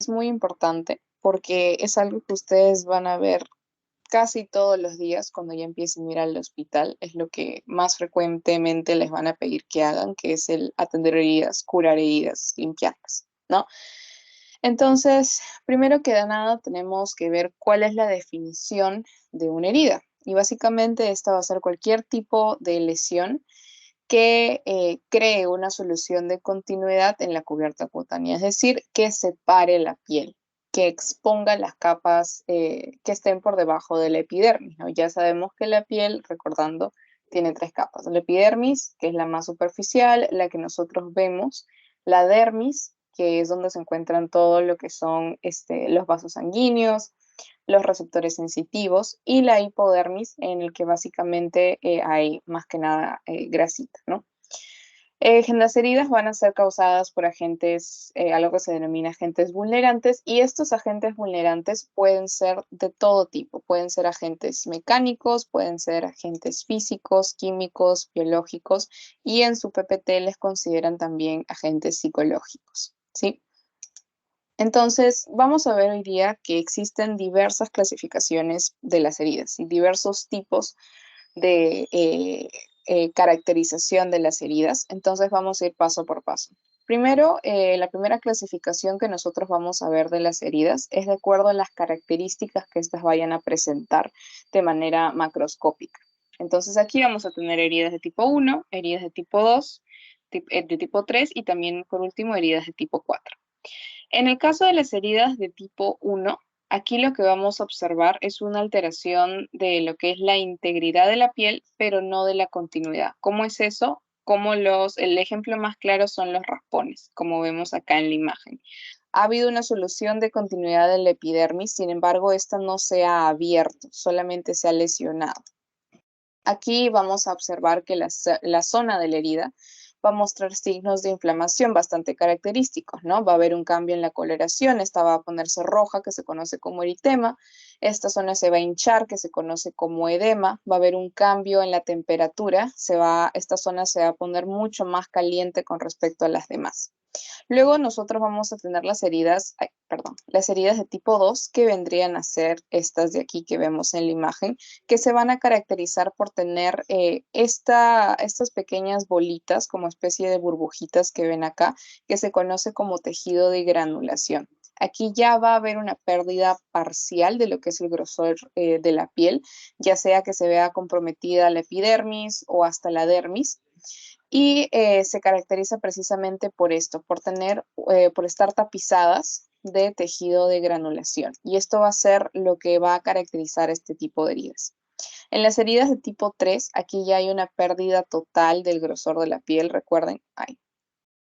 muy importante porque es algo que ustedes van a ver casi todos los días cuando ya empiecen a ir al hospital. Es lo que más frecuentemente les van a pedir que hagan, que es el atender heridas, curar heridas, limpiarlas, ¿no? Entonces, primero que nada, tenemos que ver cuál es la definición de una herida. Y básicamente esta va a ser cualquier tipo de lesión que cree una solución de continuidad en la cubierta cutánea, es decir, que separe la piel, que exponga las capas que estén por debajo de la epidermis, ¿no? Ya sabemos que la piel, recordando, tiene tres capas. La epidermis, que es la más superficial, la que nosotros vemos, la dermis, que es donde se encuentran todo lo que son los vasos sanguíneos, los receptores sensitivos y la hipodermis, en el que básicamente hay más que nada grasita, ¿no? Las heridas van a ser causadas por agentes, algo que se denomina agentes vulnerantes, y estos agentes vulnerantes pueden ser de todo tipo, pueden ser agentes mecánicos, pueden ser agentes físicos, químicos, biológicos, y en su PPT les consideran también agentes psicológicos, ¿sí? Entonces, vamos a ver hoy día que existen diversas clasificaciones de las heridas y diversos tipos de caracterización de las heridas. Entonces, vamos a ir paso por paso. Primero, la primera clasificación que nosotros vamos a ver de las heridas es de acuerdo a las características que éstas vayan a presentar de manera macroscópica. Entonces, aquí vamos a tener heridas de tipo 1, heridas de tipo 2, de tipo 3 y también, por último, heridas de tipo 4. En el caso de las heridas de tipo 1, aquí lo que vamos a observar es una alteración de lo que es la integridad de la piel, pero no de la continuidad. ¿Cómo es eso? El ejemplo más claro son los raspones, como vemos acá en la imagen. Ha habido una solución de continuidad del epidermis, sin embargo, esta no se ha abierto, solamente se ha lesionado. Aquí vamos a observar que la zona de la herida va a mostrar signos de inflamación bastante característicos, ¿no? Va a haber un cambio en la coloración, esta va a ponerse roja, que se conoce como eritema, esta zona se va a hinchar, que se conoce como edema, va a haber un cambio en la temperatura, esta zona se va a poner mucho más caliente con respecto a las demás. Luego nosotros vamos a tener las heridas de tipo 2 que vendrían a ser estas de aquí que vemos en la imagen, que se van a caracterizar por tener estas pequeñas bolitas como especie de burbujitas que ven acá, que se conoce como tejido de granulación. Aquí ya va a haber una pérdida parcial de lo que es el grosor de la piel, ya sea que se vea comprometida la epidermis o hasta la dermis, y se caracteriza precisamente por esto, por estar tapizadas de tejido de granulación. Y esto va a ser lo que va a caracterizar este tipo de heridas. En las heridas de tipo 3, aquí ya hay una pérdida total del grosor de la piel, recuerden,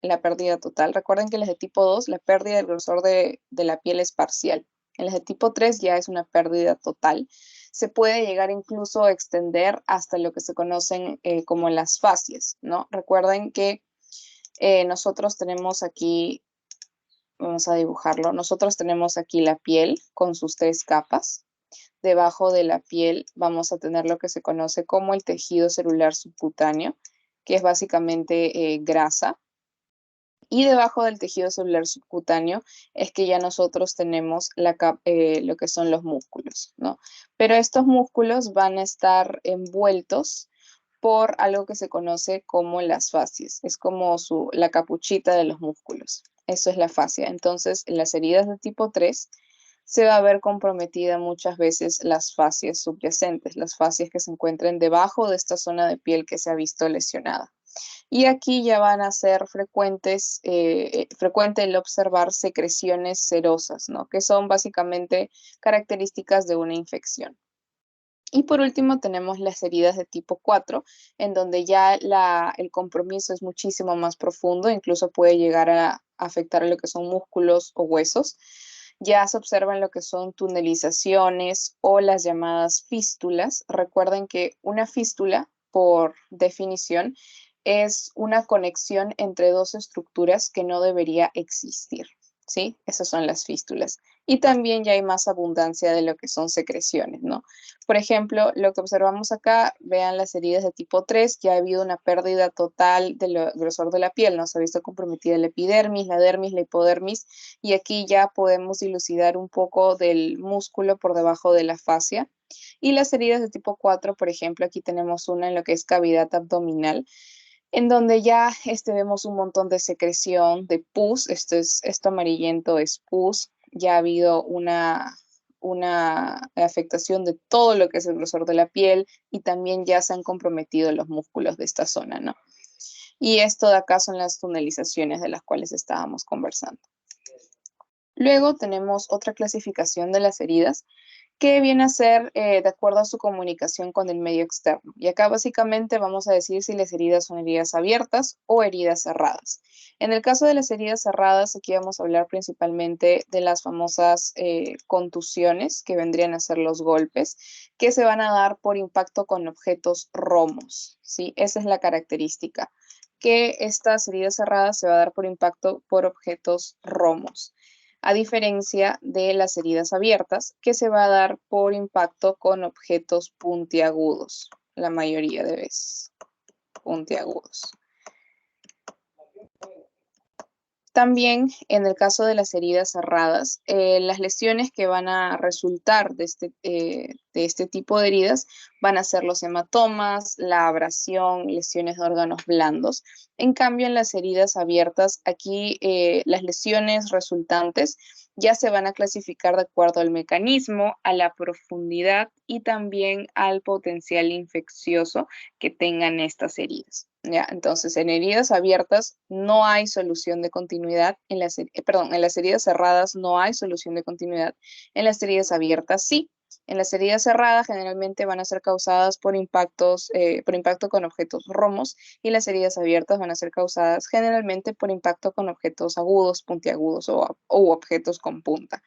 la pérdida total. Recuerden que en las de tipo 2, la pérdida del grosor de la piel es parcial. En las de tipo 3 ya es una pérdida total. Se puede llegar incluso a extender hasta lo que se conocen como las fascias, ¿no? Recuerden que nosotros tenemos aquí, vamos a dibujarlo, nosotros tenemos aquí la piel con sus tres capas. Debajo de la piel vamos a tener lo que se conoce como el tejido celular subcutáneo, que es básicamente grasa. Y debajo del tejido celular subcutáneo es que ya nosotros tenemos lo que son los músculos, ¿no? Pero estos músculos van a estar envueltos por algo que se conoce como las fascias. Es como la capuchita de los músculos. Eso es la fascia. Entonces, en las heridas de tipo 3 se va a ver comprometida muchas veces las fascias subyacentes, las fascias que se encuentran debajo de esta zona de piel que se ha visto lesionada. Y aquí ya van a ser frecuente el observar secreciones serosas, ¿no? Que son básicamente características de una infección. Y por último tenemos las heridas de tipo 4, en donde ya el compromiso es muchísimo más profundo, incluso puede llegar a afectar a lo que son músculos o huesos. Ya se observan lo que son tunelizaciones o las llamadas fístulas. Recuerden que una fístula, por definición, es una conexión entre dos estructuras que no debería existir. ¿sí? Esas son las fístulas. Y también ya hay más abundancia de lo que son secreciones, ¿no? Por ejemplo, lo que observamos acá, vean las heridas de tipo 3, ya ha habido una pérdida total del grosor de la piel, ¿no? Se ha visto comprometida la epidermis, la dermis, la hipodermis, y aquí ya podemos dilucidar un poco del músculo por debajo de la fascia. Y las heridas de tipo 4, por ejemplo, aquí tenemos una en lo que es cavidad abdominal, en donde ya vemos un montón de secreción de pus, esto amarillento es pus, ya ha habido una afectación de todo lo que es el grosor de la piel y también ya se han comprometido los músculos de esta zona, ¿no? Y esto de acá son las tunelizaciones de las cuales estábamos conversando. Luego tenemos otra clasificación de las heridas, que viene a ser de acuerdo a su comunicación con el medio externo. Y acá básicamente vamos a decir si las heridas son heridas abiertas o heridas cerradas. En el caso de las heridas cerradas, aquí vamos a hablar principalmente de las famosas contusiones, que vendrían a ser los golpes, que se van a dar por impacto con objetos romos, ¿sí? Esa es la característica, que estas heridas cerradas se va a dar por impacto por objetos romos, a diferencia de las heridas abiertas, que se va a dar por impacto con objetos puntiagudos, la mayoría de veces, puntiagudos. También en el caso de las heridas cerradas, las lesiones que van a resultar de este tipo de heridas van a ser los hematomas, la abrasión, lesiones de órganos blandos. En cambio, en las heridas abiertas, aquí las lesiones resultantes ya se van a clasificar de acuerdo al mecanismo, a la profundidad y también al potencial infeccioso que tengan estas heridas. ¿Ya? Entonces, en heridas abiertas no hay solución de continuidad, en las heridas cerradas no hay solución de continuidad, en las heridas abiertas sí. En las heridas cerradas generalmente van a ser causadas por impacto con objetos romos, y las heridas abiertas van a ser causadas generalmente por impacto con objetos agudos, puntiagudos o objetos con punta.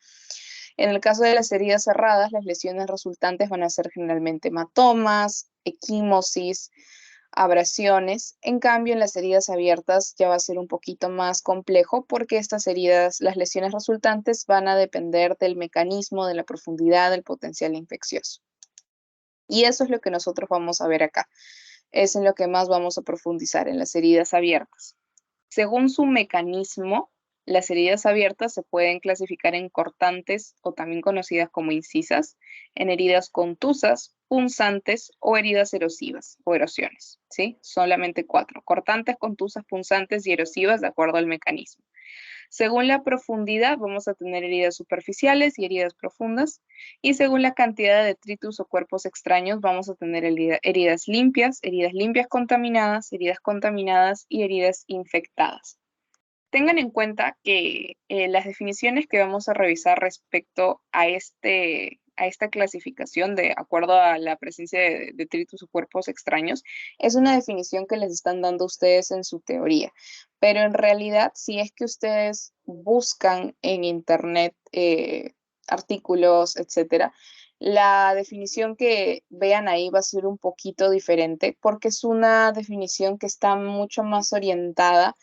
En el caso de las heridas cerradas, las lesiones resultantes van a ser generalmente hematomas, equimosis, abrasiones. En cambio, en las heridas abiertas ya va a ser un poquito más complejo, porque estas heridas, las lesiones resultantes van a depender del mecanismo, de la profundidad, del potencial infeccioso. Y eso es lo que nosotros vamos a ver acá. Es en lo que más vamos a profundizar, en las heridas abiertas. Según su mecanismo, las heridas abiertas se pueden clasificar en cortantes, o también conocidas como incisas, en heridas contusas, punzantes o heridas erosivas o erosiones, ¿sí? Solamente 4: cortantes, contusas, punzantes y erosivas, de acuerdo al mecanismo. Según la profundidad, vamos a tener heridas superficiales y heridas profundas. Y según la cantidad de detritus o cuerpos extraños, vamos a tener heridas limpias contaminadas y heridas infectadas. Tengan en cuenta que las definiciones que vamos a revisar respecto a esta clasificación de acuerdo a la presencia de detritus o cuerpos extraños es una definición que les están dando ustedes en su teoría. Pero en realidad, si es que ustedes buscan en internet artículos, etcétera, la definición que vean ahí va a ser un poquito diferente, porque es una definición que está mucho más orientada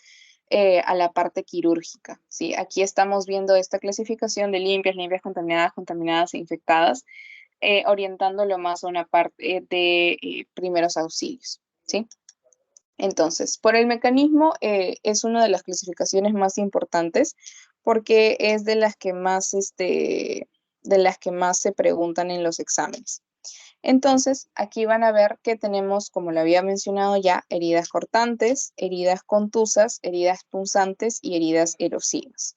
a la parte quirúrgica, ¿sí? Aquí estamos viendo esta clasificación de limpias, contaminadas e infectadas, orientándolo más a una parte de primeros auxilios, ¿sí? Entonces, por el mecanismo, es una de las clasificaciones más importantes, porque es de las que más se preguntan en los exámenes. Entonces, aquí van a ver que tenemos, como lo había mencionado ya, heridas cortantes, heridas contusas, heridas punzantes y heridas erosivas.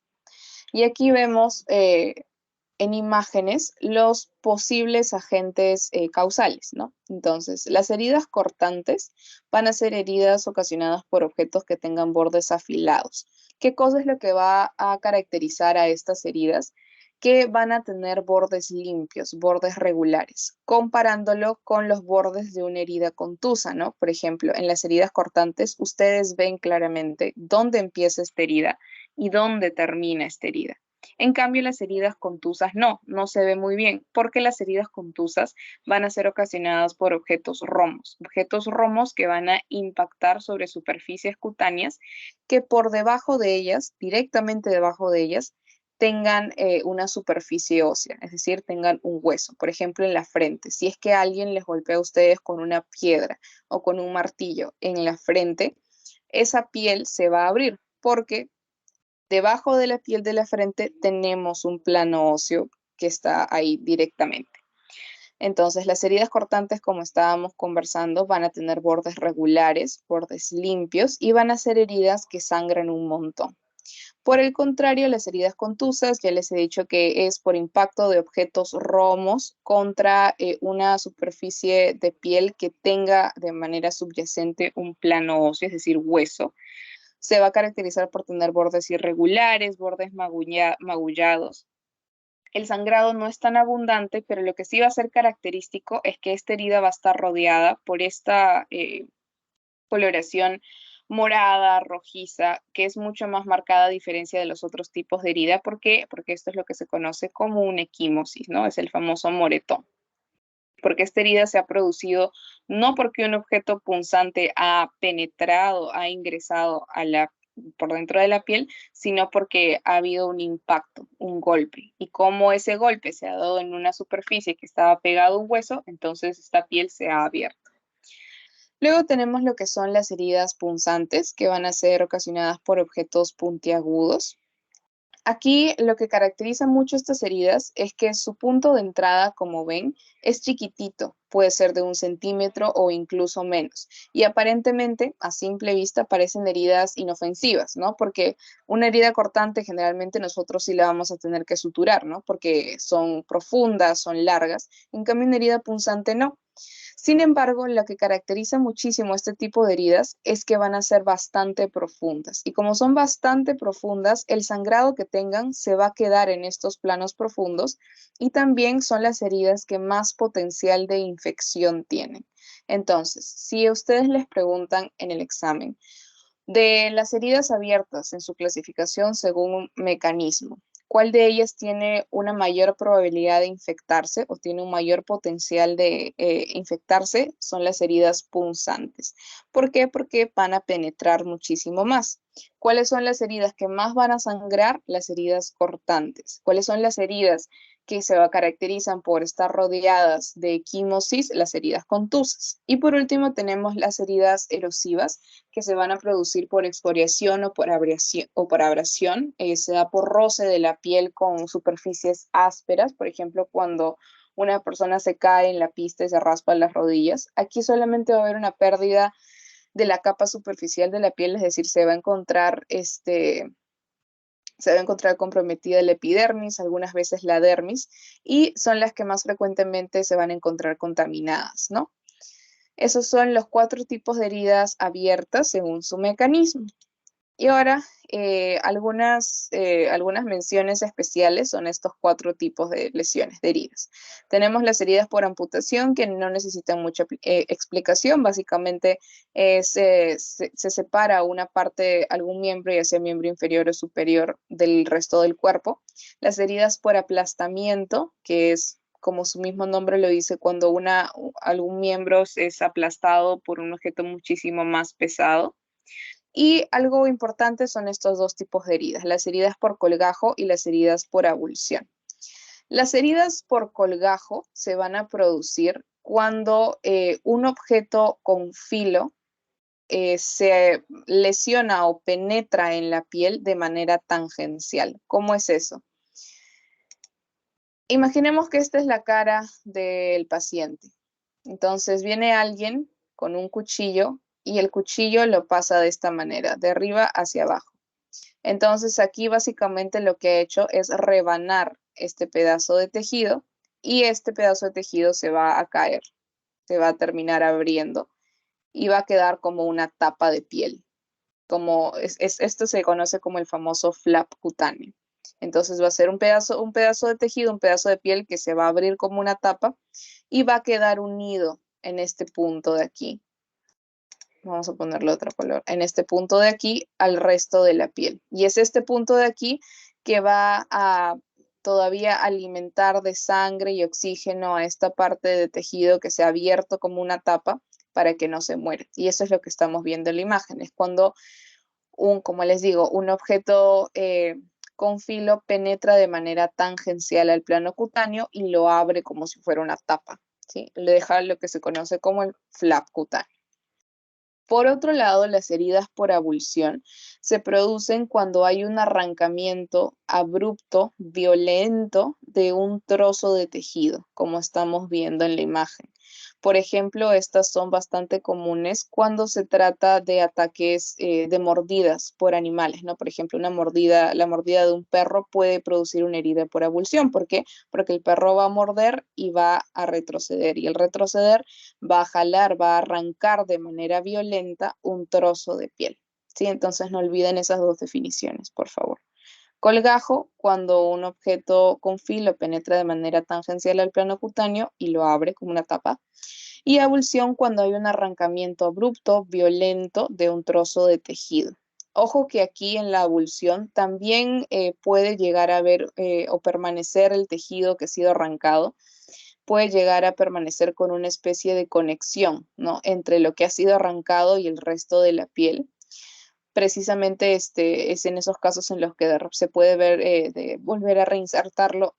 Y aquí vemos en imágenes los posibles agentes causales, ¿no? Entonces, las heridas cortantes van a ser heridas ocasionadas por objetos que tengan bordes afilados. ¿Qué cosa es lo que va a caracterizar a estas heridas? Que van a tener bordes limpios, bordes regulares, comparándolo con los bordes de una herida contusa, ¿no? Por ejemplo, en las heridas cortantes, ustedes ven claramente dónde empieza esta herida y dónde termina esta herida. En cambio, las heridas contusas no se ve muy bien, porque las heridas contusas van a ser ocasionadas por objetos romos que van a impactar sobre superficies cutáneas, que por debajo de ellas, directamente debajo de ellas, tengan una superficie ósea, es decir, tengan un hueso, por ejemplo, en la frente. Si es que alguien les golpea a ustedes con una piedra o con un martillo en la frente, esa piel se va a abrir porque debajo de la piel de la frente tenemos un plano óseo que está ahí directamente. Entonces, las heridas cortantes, como estábamos conversando, van a tener bordes regulares, bordes limpios y van a ser heridas que sangran un montón. Por el contrario, las heridas contusas, ya les he dicho que es por impacto de objetos romos contra una superficie de piel que tenga de manera subyacente un plano óseo, es decir, hueso. Se va a caracterizar por tener bordes irregulares, bordes magullados. El sangrado no es tan abundante, pero lo que sí va a ser característico es que esta herida va a estar rodeada por esta coloración morada, rojiza, que es mucho más marcada a diferencia de los otros tipos de herida. ¿Por qué? Porque esto es lo que se conoce como una equimosis, ¿no? Es el famoso moretón. Porque esta herida se ha producido no porque un objeto punzante ha penetrado, ha ingresado por dentro de la piel, sino porque ha habido un impacto, un golpe. Y como ese golpe se ha dado en una superficie que estaba pegado a un hueso, entonces esta piel se ha abierto. Luego tenemos lo que son las heridas punzantes, que van a ser ocasionadas por objetos puntiagudos. Aquí lo que caracteriza mucho estas heridas es que su punto de entrada, como ven, es chiquitito, puede ser de 1 centímetro o incluso menos. Y aparentemente, a simple vista, parecen heridas inofensivas, ¿no? Porque una herida cortante generalmente nosotros sí la vamos a tener que suturar, ¿no? Porque son profundas, son largas. En cambio, una herida punzante no. Sin embargo, lo que caracteriza muchísimo este tipo de heridas es que van a ser bastante profundas. Y como son bastante profundas, el sangrado que tengan se va a quedar en estos planos profundos y también son las heridas que más potencial de infección tienen. Entonces, si a ustedes les preguntan en el examen de las heridas abiertas en su clasificación según un mecanismo, ¿cuál de ellas tiene una mayor probabilidad de infectarse o tiene un mayor potencial de infectarse? Son las heridas punzantes. ¿Por qué? Porque van a penetrar muchísimo más. ¿Cuáles son las heridas que más van a sangrar? Las heridas cortantes. ¿Cuáles son las heridas que se caracterizan por estar rodeadas de equimosis? Las heridas contusas. Y por último tenemos las heridas erosivas, que se van a producir por excoriación o por abrasión. Se da por roce de la piel con superficies ásperas, por ejemplo, cuando una persona se cae en la pista y se raspa las rodillas. Aquí solamente va a haber una pérdida de la capa superficial de la piel, es decir, se va a encontrar comprometida la epidermis, algunas veces la dermis, y son las que más frecuentemente se van a encontrar contaminadas, ¿no? Esos son los 4 tipos de heridas abiertas según su mecanismo. Y ahora, algunas menciones especiales son estos 4 tipos de lesiones, de heridas. Tenemos las heridas por amputación, que no necesitan mucha explicación. Básicamente se separa una parte, algún miembro, ya sea miembro inferior o superior, del resto del cuerpo. Las heridas por aplastamiento, que es, como su mismo nombre lo dice, cuando algún miembro es aplastado por un objeto muchísimo más pesado. Y algo importante son estos 2 tipos de heridas, las heridas por colgajo y las heridas por abulsión. Las heridas por colgajo se van a producir cuando un objeto con filo se lesiona o penetra en la piel de manera tangencial. ¿Cómo es eso? Imaginemos que esta es la cara del paciente. Entonces viene alguien con un cuchillo y el cuchillo lo pasa de esta manera, de arriba hacia abajo. Entonces aquí básicamente lo que he hecho es rebanar este pedazo de tejido y este pedazo de tejido se va a caer, se va a terminar abriendo y va a quedar como una tapa de piel. Esto se conoce como el famoso flap cutáneo. Entonces va a ser un pedazo de tejido, un pedazo de piel que se va a abrir como una tapa y va a quedar unido en este punto de aquí. Vamos a ponerle otro color. En este punto de aquí al resto de la piel. Y es este punto de aquí que va a todavía alimentar de sangre y oxígeno a esta parte de tejido que se ha abierto como una tapa para que no se muera. Y eso es lo que estamos viendo en la imagen. Es cuando como les digo, un objeto con filo penetra de manera tangencial al plano cutáneo y lo abre como si fuera una tapa, ¿sí? Le deja lo que se conoce como el flap cutáneo. Por otro lado, las heridas por abulsión se producen cuando hay un arrancamiento abrupto, violento de un trozo de tejido, como estamos viendo en la imagen. Por ejemplo, estas son bastante comunes cuando se trata de ataques de mordidas por animales, ¿no? Por ejemplo, la mordida de un perro puede producir una herida por abulsión. ¿Por qué? Porque el perro va a morder y va a retroceder, y el retroceder va a jalar, va a arrancar de manera violenta un trozo de piel, ¿sí? Entonces no olviden esas dos definiciones, por favor. Colgajo, cuando un objeto con filo penetra de manera tangencial al plano cutáneo y lo abre como una tapa. Y abulsión, cuando hay un arrancamiento abrupto, violento de un trozo de tejido. Ojo que aquí en la abulsión también puede llegar a ver o permanecer el tejido que ha sido arrancado, puede llegar a permanecer con una especie de conexión, ¿no? Entre lo que ha sido arrancado y el resto de la piel. Precisamente es en esos casos en los que se puede ver de volver a reinsertarlo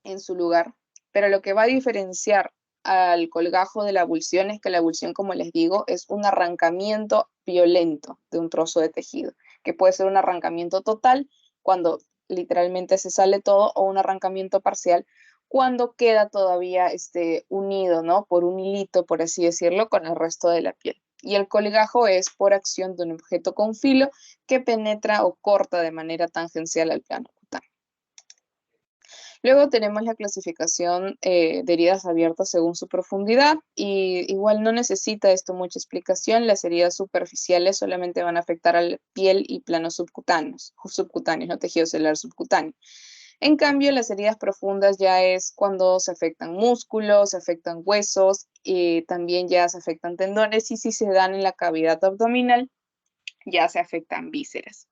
en su lugar. Pero lo que va a diferenciar al colgajo de la abulsión es que la abulsión, como les digo, es un arrancamiento violento de un trozo de tejido, que puede ser un arrancamiento total cuando literalmente se sale todo, o un arrancamiento parcial cuando queda todavía unido, ¿no? Por un hilito, por así decirlo, con el resto de la piel. Y el colgajo es por acción de un objeto con filo que penetra o corta de manera tangencial al plano cutáneo. Luego tenemos la clasificación de heridas abiertas según su profundidad, y igual no necesita esto mucha explicación. Las heridas superficiales solamente van a afectar a la piel y planos subcutáneos, no tejido celular subcutáneo. En cambio, las heridas profundas ya es cuando se afectan músculos, se afectan huesos, también ya se afectan tendones, y si se dan en la cavidad abdominal, ya se afectan vísceras.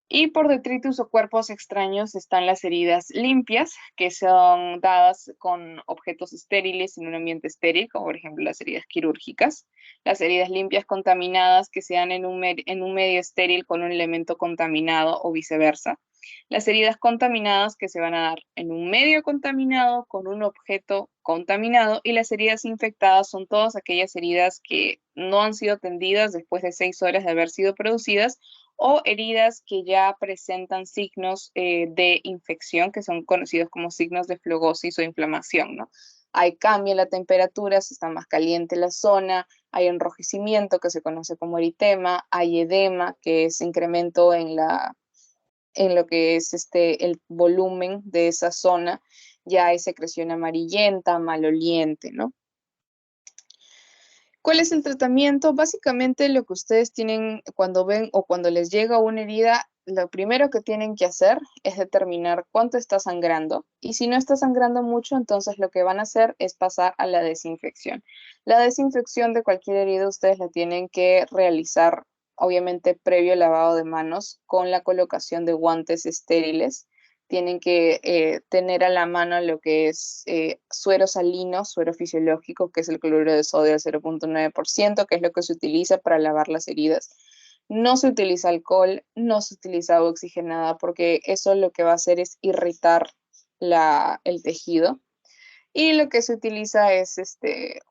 Y por detritus o cuerpos extraños están las heridas limpias, que son dadas con objetos estériles en un ambiente estéril, como por ejemplo las heridas quirúrgicas. Las heridas limpias contaminadas, que se dan en un medio estéril con un elemento contaminado, o viceversa. Las heridas contaminadas, que se van a dar en un medio contaminado con un objeto contaminado. Y las heridas infectadas son todas aquellas heridas que no han sido atendidas después de 6 horas de haber sido producidas, o heridas que ya presentan signos de infección, que son conocidos como signos de flegosis o inflamación, ¿no? Hay cambio en la temperatura, se está más caliente la zona, hay enrojecimiento, que se conoce como eritema, hay edema, que es incremento en lo que es el volumen de esa zona, ya hay secreción amarillenta, maloliente, ¿no? ¿Cuál es el tratamiento? Básicamente lo que ustedes tienen cuando ven o cuando les llega una herida, lo primero que tienen que hacer es determinar cuánto está sangrando, y si no está sangrando mucho, entonces lo que van a hacer es pasar a la desinfección. La desinfección de cualquier herida ustedes la tienen que realizar, obviamente, previo lavado de manos con la colocación de guantes estériles. Tienen que tener a la mano lo que es suero salino, suero fisiológico, que es el cloruro de sodio al 0,9%, que es lo que se utiliza para lavar las heridas. No se utiliza alcohol, no se utiliza agua oxigenada, porque eso lo que va a hacer es irritar el tejido. Y lo que se utiliza es,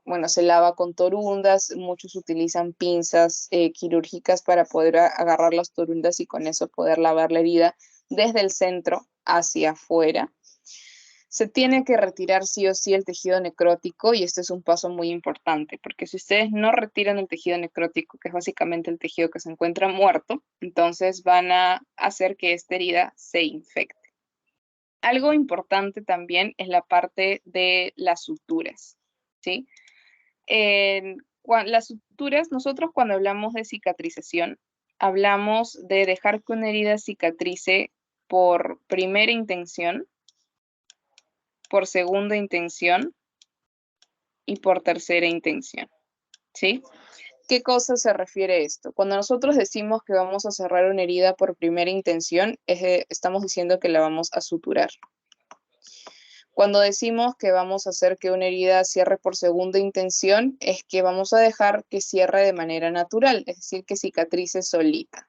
bueno, se lava con torundas. Muchos utilizan pinzas quirúrgicas para poder agarrar las torundas y con eso poder lavar la herida desde el centro hacia afuera. Se tiene que retirar sí o sí el tejido necrótico, y este es un paso muy importante, porque si ustedes no retiran el tejido necrótico, que es básicamente el tejido que se encuentra muerto, entonces van a hacer que esta herida se infecte. Algo importante también es la parte de las suturas, ¿sí? Las suturas, nosotros cuando hablamos de cicatrización, hablamos de dejar que una herida cicatrice por primera intención, por segunda intención y por tercera intención, ¿sí? ¿Qué cosa se refiere esto? Cuando nosotros decimos que vamos a cerrar una herida por primera intención, estamos diciendo que la vamos a suturar. Cuando decimos que vamos a hacer que una herida cierre por segunda intención, es que vamos a dejar que cierre de manera natural, es decir, que cicatrice solita.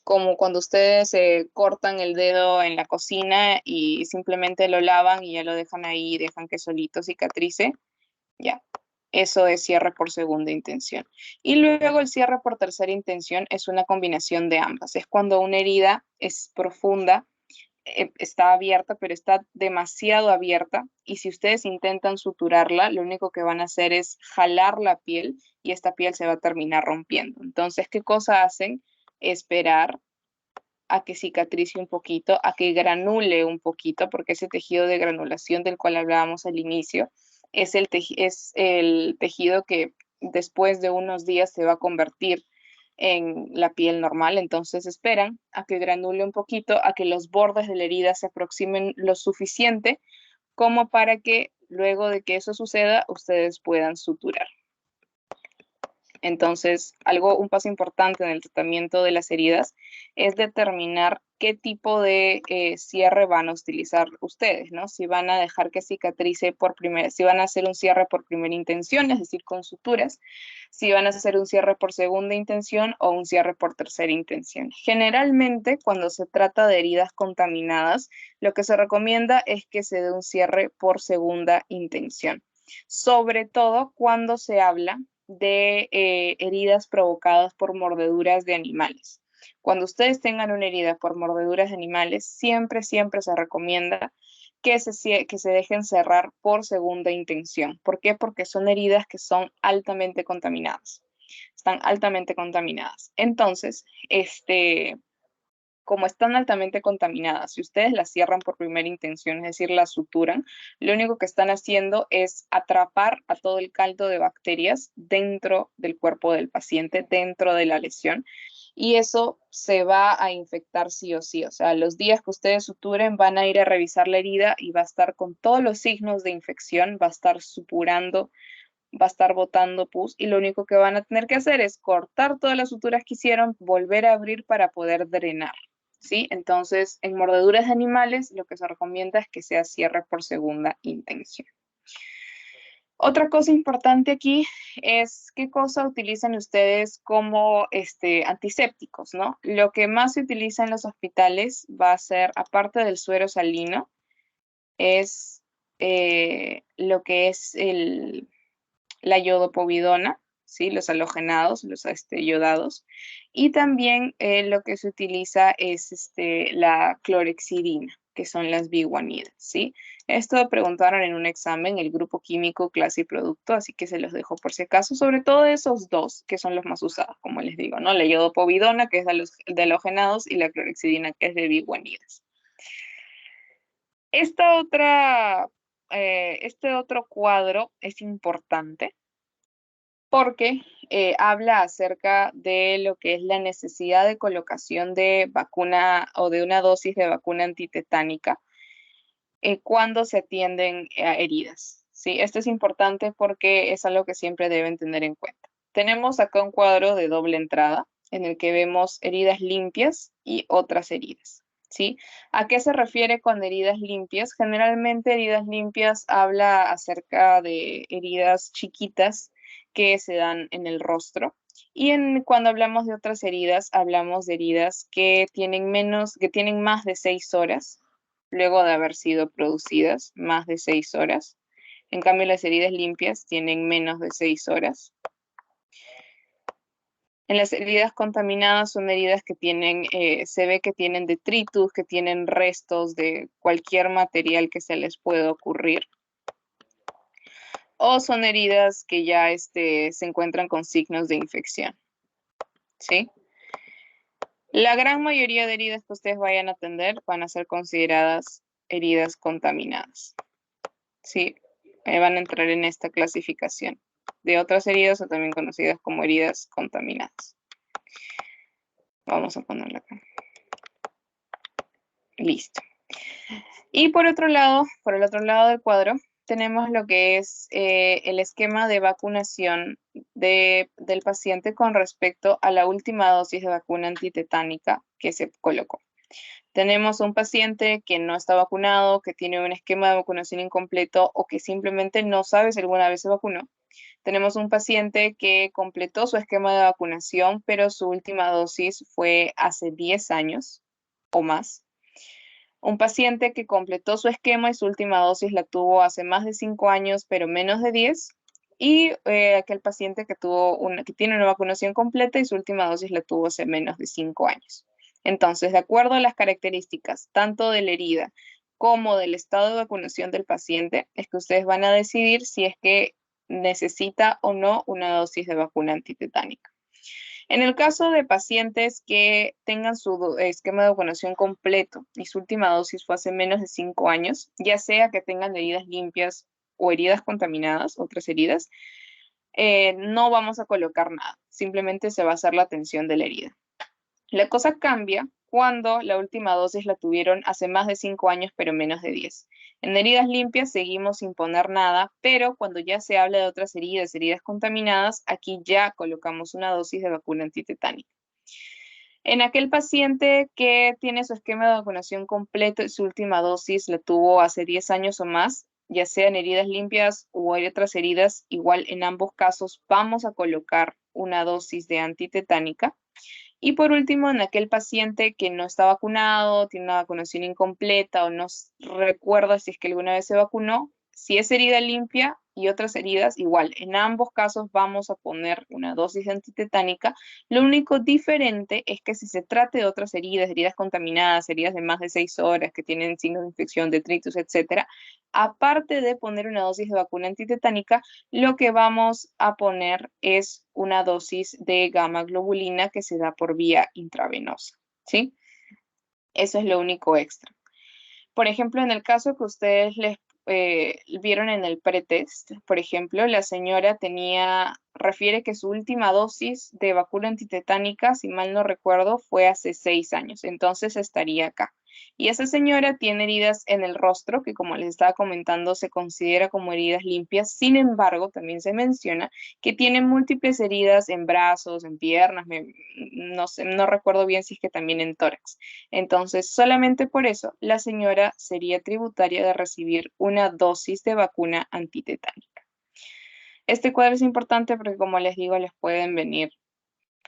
como cuando ustedes se cortan el dedo en la cocina y simplemente lo lavan y ya lo dejan ahí y dejan que solito cicatrice, ya. Eso es cierre por segunda intención. Y luego el cierre por tercera intención es una combinación de ambas. Es cuando una herida es profunda, está abierta, pero está demasiado abierta. Y si ustedes intentan suturarla, lo único que van a hacer es jalar la piel y esta piel se va a terminar rompiendo. Entonces, ¿qué cosa hacen? Esperar a que cicatrice un poquito, a que granule un poquito, porque ese tejido de granulación del cual hablábamos al inicio es es el tejido que después de unos días se va a convertir en la piel normal. Entonces esperan a que granule un poquito, a que los bordes de la herida se aproximen lo suficiente como para que luego de que eso suceda, ustedes puedan suturar. Entonces, un paso importante en el tratamiento de las heridas es determinar qué tipo de cierre van a utilizar ustedes, ¿no? Si van a dejar que cicatrice si van a hacer un cierre por primera intención, es decir, con suturas, si van a hacer un cierre por segunda intención o un cierre por tercera intención. Generalmente, cuando se trata de heridas contaminadas, lo que se recomienda es que se dé un cierre por segunda intención, sobre todo cuando se habla de heridas provocadas por mordeduras de animales. Cuando ustedes tengan una herida por mordeduras de animales, siempre se recomienda que se dejen cerrar por segunda intención. ¿Por qué? Porque son heridas que son altamente contaminadas. Están altamente contaminadas. Entonces, como están altamente contaminadas, si ustedes las cierran por primera intención, es decir, las suturan, lo único que están haciendo es atrapar a todo el caldo de bacterias dentro del cuerpo del paciente, dentro de la lesión, y eso se va a infectar sí o sí. O sea, los días que ustedes suturen van a ir a revisar la herida y va a estar con todos los signos de infección, va a estar supurando, va a estar botando pus, y lo único que van a tener que hacer es cortar todas las suturas que hicieron, volver a abrir para poder drenar, ¿sí? Entonces, en mordeduras de animales, lo que se recomienda es que sea cierre por segunda intención. Otra cosa importante aquí es qué cosa utilizan ustedes como antisépticos, ¿no? Lo que más se utiliza en los hospitales va a ser, aparte del suero salino, es lo que es la iodopovidona, ¿sí? Los halogenados, los yodados. Y también lo que se utiliza es la clorexidina, que son las biguanidas, ¿sí? Esto preguntaron en un examen, el grupo químico, clase y producto, así que se los dejo por si acaso, sobre todo esos dos, que son los más usados, como les digo, ¿no? La iodopovidona, que es de halogenados, y la clorexidina, que es de biguanidas. Este otro cuadro es importante porque habla acerca de lo que es la necesidad de colocación de vacuna o de una dosis de vacuna antitetánica cuando se atienden a heridas, ¿sí? Esto es importante porque es algo que siempre deben tener en cuenta. Tenemos acá un cuadro de doble entrada en el que vemos heridas limpias y otras heridas, ¿sí? ¿A qué se refiere con heridas limpias? Generalmente heridas limpias habla acerca de heridas chiquitas que se dan en el rostro. Y cuando hablamos de otras heridas, hablamos de heridas que tienen más de 6 horas luego de haber sido producidas, más de 6 horas. En cambio, las heridas limpias tienen menos de 6 horas. En las heridas contaminadas son heridas que se ve que tienen detritus, que tienen restos de cualquier material que se les pueda ocurrir. O son heridas que ya se encuentran con signos de infección, ¿sí? La gran mayoría de heridas que ustedes vayan a atender van a ser consideradas heridas contaminadas, ¿sí? Van a entrar en esta clasificación de otras heridas o también conocidas como heridas contaminadas. Vamos a ponerla acá. Listo. Y por el otro lado del cuadro, tenemos lo que es el esquema de vacunación del paciente con respecto a la última dosis de vacuna antitetánica que se colocó. Tenemos un paciente que no está vacunado, que tiene un esquema de vacunación incompleto o que simplemente no sabe si alguna vez se vacunó. Tenemos un paciente que completó su esquema de vacunación, pero su última dosis fue hace 10 años o más. Un paciente que completó su esquema y su última dosis la tuvo hace más de 5 años, pero menos de 10. Y aquel paciente que tiene una vacunación completa y su última dosis la tuvo hace menos de 5 años. Entonces, de acuerdo a las características tanto de la herida como del estado de vacunación del paciente, es que ustedes van a decidir si es que necesita o no una dosis de vacuna antitetánica. En el caso de pacientes que tengan su esquema de vacunación completo y su última dosis fue hace menos de 5 años, ya sea que tengan heridas limpias o heridas contaminadas, otras heridas, no vamos a colocar nada, simplemente se va a hacer la atención de la herida. La cosa cambia cuando la última dosis la tuvieron hace más de 5 años, pero menos de 10. En heridas limpias seguimos sin poner nada, pero cuando ya se habla de otras heridas, heridas contaminadas, aquí ya colocamos una dosis de vacuna antitetánica. En aquel paciente que tiene su esquema de vacunación completo y su última dosis la tuvo hace 10 años o más, ya sean heridas limpias o hay otras heridas, igual en ambos casos vamos a colocar una dosis de antitetánica. Y por último, en aquel paciente que no está vacunado, tiene una vacunación incompleta o no recuerda si es que alguna vez se vacunó, si es herida limpia y otras heridas, igual, en ambos casos vamos a poner una dosis antitetánica. Lo único diferente es que si se trata de otras heridas, heridas contaminadas, heridas de más de 6 horas que tienen signos de infección, detritus, etcétera, aparte de poner una dosis de vacuna antitetánica, lo que vamos a poner es una dosis de gamma globulina que se da por vía intravenosa, ¿sí? Eso es lo único extra. Por ejemplo, en el caso que ustedes vieron en el pretest, por ejemplo, la señora refiere que su última dosis de vacuna antitetánica, si mal no recuerdo, fue hace 6 años, entonces estaría acá. Y esa señora tiene heridas en el rostro, que como les estaba comentando, se considera como heridas limpias. Sin embargo, también se menciona que tiene múltiples heridas en brazos, en piernas, no sé, no recuerdo bien si es que también en tórax. Entonces, solamente por eso, la señora sería tributaria de recibir una dosis de vacuna antitetánica. Este cuadro es importante porque, como les digo, les pueden venir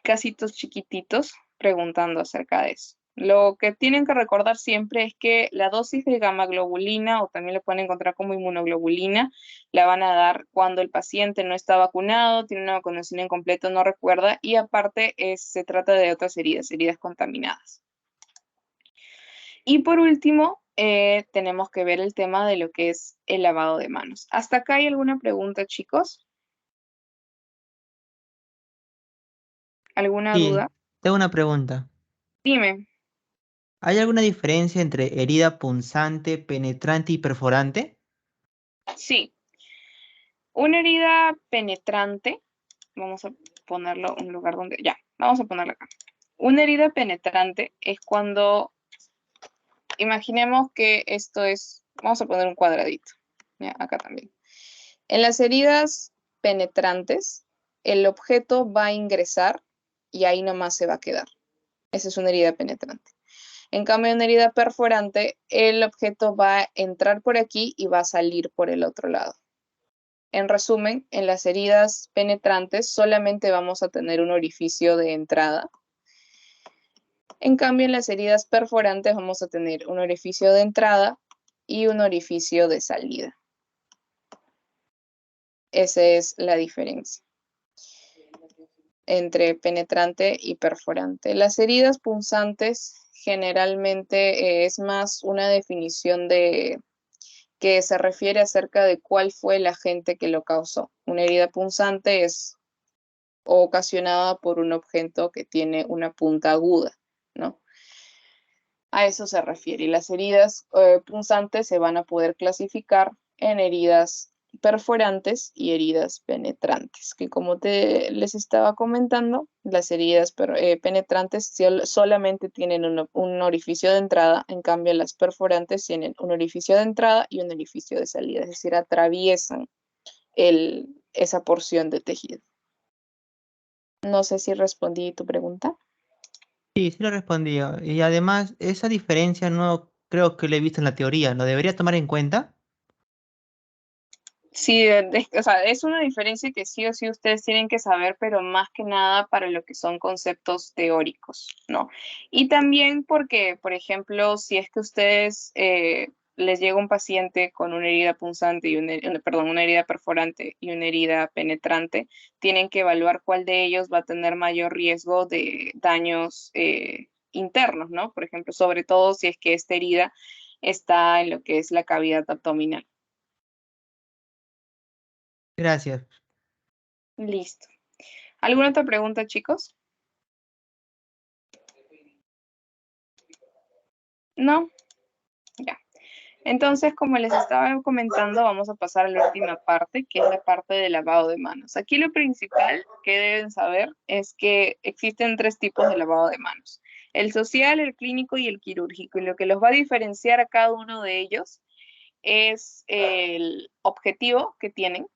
casitos chiquititos preguntando acerca de eso. Lo que tienen que recordar siempre es que la dosis de gamma globulina, o también lo pueden encontrar como inmunoglobulina, la van a dar cuando el paciente no está vacunado, tiene una vacunación incompleta, no recuerda, y aparte se trata de otras heridas, heridas contaminadas. Y por último, tenemos que ver el tema de lo que es el lavado de manos. ¿Hasta acá hay alguna pregunta, chicos? ¿Alguna Sí, duda? tengo una pregunta. Dime. ¿Hay alguna diferencia entre herida punzante, penetrante y perforante? Sí, una herida penetrante, vamos a ponerlo en un lugar donde, ya, vamos a ponerla acá. Una herida penetrante es cuando, imaginemos que esto es, vamos a poner un cuadradito, ya, acá también. En las heridas penetrantes, el objeto va a ingresar y ahí nomás se va a quedar. Esa es una herida penetrante. En cambio, en una herida perforante, el objeto va a entrar por aquí y va a salir por el otro lado. En resumen, en las heridas penetrantes solamente vamos a tener un orificio de entrada. En cambio, en las heridas perforantes vamos a tener un orificio de entrada y un orificio de salida. Esa es la diferencia entre penetrante y perforante. Las heridas punzantes generalmente es más una definición de que se refiere acerca de cuál fue el agente que lo causó. Una herida punzante es ocasionada por un objeto que tiene una punta aguda, ¿no? A eso se refiere. Y las heridas punzantes se van a poder clasificar en heridas perforantes y heridas penetrantes, que como les estaba comentando, las heridas penetrantes solamente tienen un orificio de entrada, en cambio las perforantes tienen un orificio de entrada y un orificio de salida, es decir, atraviesan esa porción de tejido. No sé si respondí tu pregunta. Sí, sí lo respondí. Y además, esa diferencia no creo que lo he visto en la teoría. ¿Lo debería tomar en cuenta? Sí, o sea, es una diferencia que sí o sí ustedes tienen que saber, pero más que nada para lo que son conceptos teóricos, ¿no? Y también porque, por ejemplo, si es que ustedes les llega un paciente con una herida punzante y perdón, una herida perforante y una herida penetrante, tienen que evaluar cuál de ellos va a tener mayor riesgo de daños internos, ¿no? Por ejemplo, sobre todo si es que esta herida está en lo que es la cavidad abdominal. Gracias. Listo. ¿Alguna otra pregunta, chicos? No, ya. Entonces, como les estaba comentando, vamos a pasar a la última parte, que es la parte de lavado de manos. Aquí lo principal que deben saber es que existen tres tipos de lavado de manos: el social, el clínico y el quirúrgico. Y lo que los va a diferenciar a cada uno de ellos es el objetivo que tienen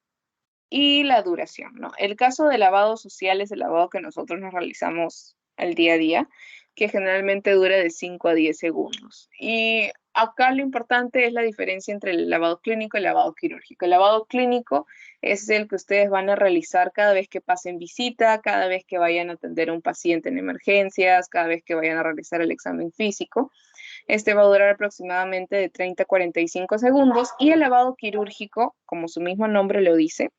y la duración, ¿no? El caso de lavado social es el lavado que nosotros nos realizamos el día a día, que generalmente dura de 5 a 10 segundos. Y acá lo importante es la diferencia entre el lavado clínico y el lavado quirúrgico. El lavado clínico es el que ustedes van a realizar cada vez que pasen visita, cada vez que vayan a atender a un paciente en emergencias, cada vez que vayan a realizar el examen físico. Este va a durar aproximadamente de 30 a 45 segundos. Y el lavado quirúrgico, como su mismo nombre lo dice,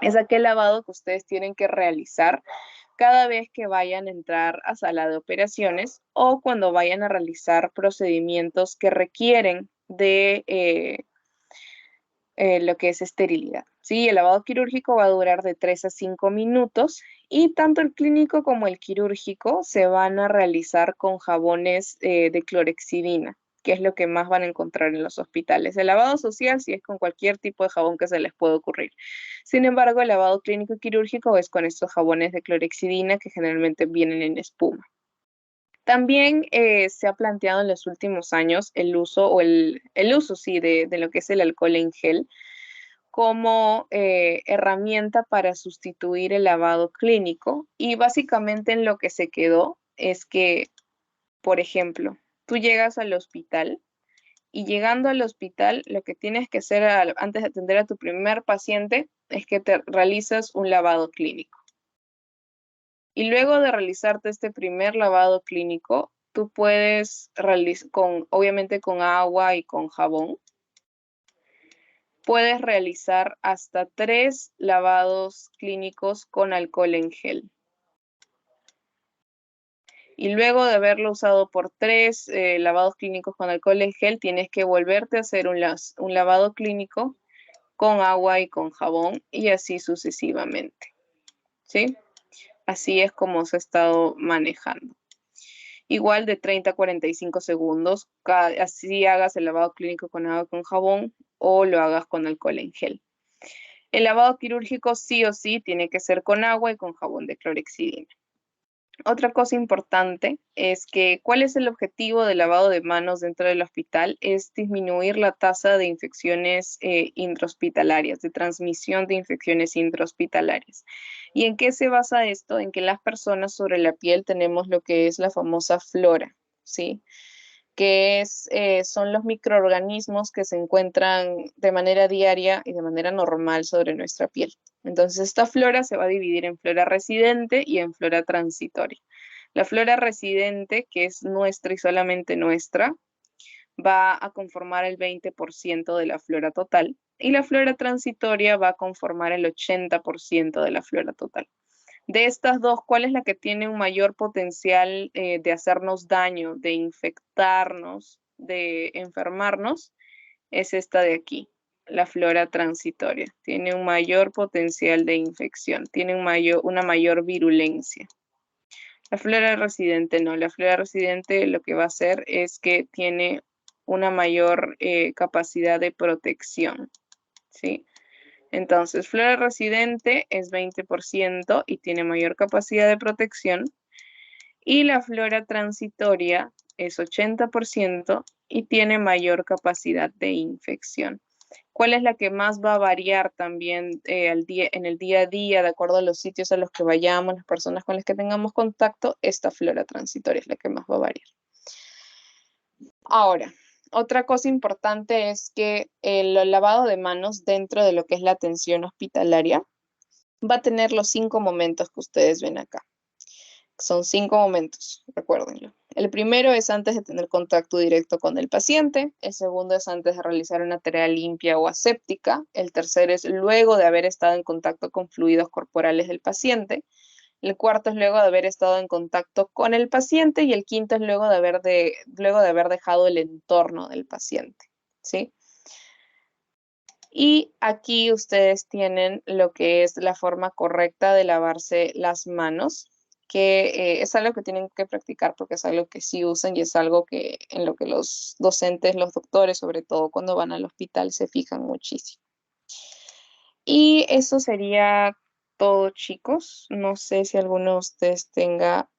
es aquel lavado que ustedes tienen que realizar cada vez que vayan a entrar a sala de operaciones o cuando vayan a realizar procedimientos que requieren de lo que es esterilidad. ¿Sí? El lavado quirúrgico va a durar de 3 a 5 minutos y tanto el clínico como el quirúrgico se van a realizar con jabones de clorexidina, que es lo que más van a encontrar en los hospitales. El lavado social sí es con cualquier tipo de jabón que se les pueda ocurrir. Sin embargo, el lavado clínico y quirúrgico es con estos jabones de clorexidina que generalmente vienen en espuma. También se ha planteado en los últimos años el uso el uso sí, de lo que es el alcohol en gel como herramienta para sustituir el lavado clínico, y básicamente en lo que se quedó es que, por ejemplo, tú llegas al hospital y llegando al hospital lo que tienes que hacer antes de atender a tu primer paciente es que te realizas un lavado clínico. Y luego de realizarte este primer lavado clínico, tú puedes realizar, obviamente con agua y con jabón, puedes realizar hasta 3 lavados clínicos con alcohol en gel. Y luego de haberlo usado por 3 lavados clínicos con alcohol en gel, tienes que volverte a hacer un lavado clínico con agua y con jabón y así sucesivamente. ¿Sí? Así es como se ha estado manejando. Igual de 30 a 45 segundos, así hagas el lavado clínico con agua con jabón o lo hagas con alcohol en gel. El lavado quirúrgico sí o sí tiene que ser con agua y con jabón de clorexidina. Otra cosa importante es que, ¿cuál es el objetivo del lavado de manos dentro del hospital? Es disminuir la tasa de infecciones intrahospitalarias, de transmisión de infecciones intrahospitalarias. ¿Y en qué se basa esto? En que las personas sobre la piel tenemos lo que es la famosa flora, ¿sí? Que son los microorganismos que se encuentran de manera diaria y de manera normal sobre nuestra piel. Entonces, esta flora se va a dividir en flora residente y en flora transitoria. La flora residente, que es nuestra y solamente nuestra, va a conformar el 20% de la flora total, y la flora transitoria va a conformar el 80% de la flora total. De estas dos, ¿cuál es la que tiene un mayor potencial de hacernos daño, de infectarnos, de enfermarnos? Es esta de aquí, la flora transitoria. Tiene un mayor potencial de infección, tiene una mayor virulencia. La flora residente no, la flora residente lo que va a hacer es que tiene una mayor capacidad de protección, ¿sí? Entonces, flora residente es 20% y tiene mayor capacidad de protección, y la flora transitoria es 80% y tiene mayor capacidad de infección. ¿Cuál es la que más va a variar también en el día a día, de acuerdo a los sitios a los que vayamos, las personas con las que tengamos contacto? Esta flora transitoria es la que más va a variar. Ahora, Otra cosa importante es que el lavado de manos dentro de lo que es la atención hospitalaria va a tener los 5 momentos que ustedes ven acá. Son 5 momentos, recuérdenlo. El primero es antes de tener contacto directo con el paciente. El segundo es antes de realizar una tarea limpia o aséptica. El tercero es luego de haber estado en contacto con fluidos corporales del paciente. El cuarto es luego de haber estado en contacto con el paciente y el quinto es luego de haber dejado el entorno del paciente, ¿sí? Y aquí ustedes tienen lo que es la forma correcta de lavarse las manos, que es algo que tienen que practicar porque es algo que sí usan y es algo que en lo que los docentes, los doctores, sobre todo cuando van al hospital, se fijan muchísimo. Y eso sería todo, chicos. No sé si alguno de ustedes tenga